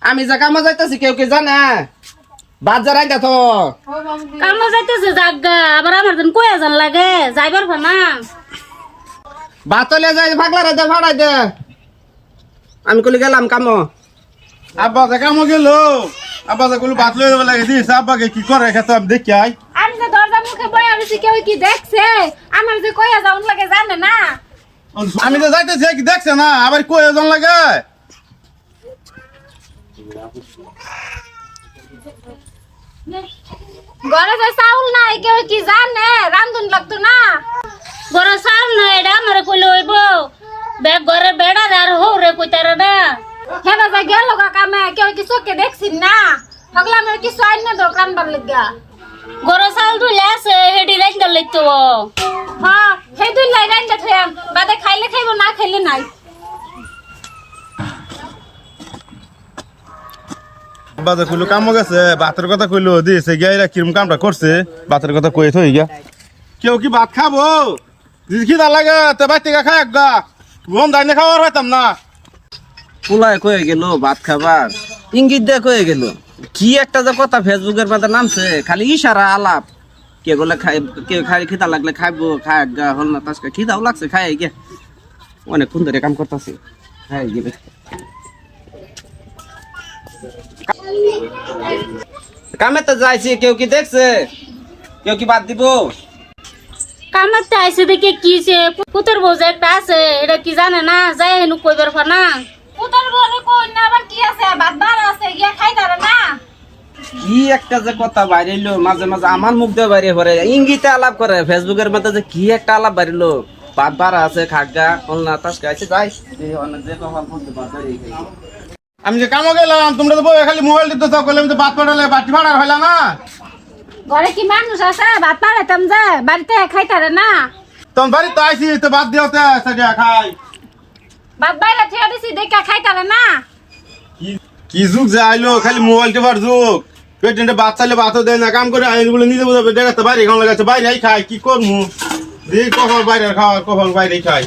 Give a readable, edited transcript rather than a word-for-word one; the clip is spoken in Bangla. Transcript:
আমি যে কামে যাইতেছি কেউ কি জানে? বাজার আইতা তো কামে যাইতেছে জাগা আবার আমার দিন কয়ে জান লাগে যাইবার না বাতলে যাই পাগলা রে দে ভাড়াই দে। আমি কলি গেলাম কাম। আব্বা যে কামো গেল আব্বা যে কইলো ভাত লইয়া লাগে দিস আব্বাকে কি করে খেতে আমি দেখি আই। আমি যে দরজা মুখে বই আছি কেউ কি দেখছে আমার যে কয়ে যাউন লাগে জানে না। আমি তো যাইতেছি কি দেখছে না আবার কই ওজন লাগে। ঘরে যে চাউল নাই কেউ কি জানে রান্ধুন লাগতো না। ঘরে চাউল নাই এটা আমার কইলে হইব বেগ ঘরে বেড়া আর হৌরে কইতারে না হেনা যা গেল কামে কেউ কি চোখে দেখছিন না হগলা আমার কিছু আইন না দোক রান্নার লাগা ঘরে চাউল ধুলে আছে হেডি রান্দার লাগতো হ্যাঁ হে দুই লাই রান্দা থয়াম বাদে খাইলে খাইবো না খাইলে নাই। আব্বা যে কইলো কামো গেছে ভাতের কথা কইলো দিছে গাইরা কিরম কামটা করছে ভাতের কথা কই থই গিয়া। কেউ কি ভাত খাবো যদি খিদা লাগে তো বাইতে খাই গা বন দাইনে খাওয়ার হইতাম না। পোলায় কয়ে গেল ভাত খাবার ইঙ্গিত দিয়ে কয়ে গেল কি একটা যে কথা ফেসবুকের মধ্যে নামছে খালি ইশারা আলাপ কে বলে খাই কেউ খাই খিদা লাগলে খাইবো খাই গা হল না তাস খিদাও লাগছে খাই গে অনেকক্ষণ ধরে কাম করতেছে খাই গেলে কামে তো যাইছি কেউ কি দেখছে কেউ কি বাদ দিব কামাতে আইছে দেখে কিছে পুতর বউ যে একটা আছে এটা কি জানে না যাই হেনু কইবার না পুতর বউ কই না আবার কি আছে ভাত বার আছে গিয়া খাইতারে না। কি একটা যে কথা বাইরেলো মাঝে মাঝে আমার মুখ দিয়ে বাইরে পড়ে ইঙ্গিতে আলাপ করে ফেসবুকের মধ্যে যে কি একটা আলাপ বাইরেলো ভাত বাড়া আছে খাগা হল না তাস খাইছে যাই অনেক যে কথা বলতে পারে। আমি যে কামো গেলাম তোমরা তো বই খালি মোবাইল টিপতে চাও কইলে আমি তো ভাত পাঠালে বাটি ভাড়া হইলা না। ঘরে কি মানুষ আছে ভাত পাড়াইতাম যে বাড়িতে খাইতারে না। তোম বাড়ি তো আইছি তো ভাত দিওতে সাজিয়া খাই। ভাত বাইরে থিয়া দিছি দেখা খাইতারে না। কি যুগ যে আইলো খালি মোবাইল টিপার যুগ পেটেন্টে ভাত চাইলে ভাতও দেয় না কাম করে আইন বলে নিজে বুঝাবে দেখা তো বাইরে খাওয়া লাগাচ্ছে বাইরে খাই কি করবো কখন বাইরে খাওয়া কখন বাইরে খাই।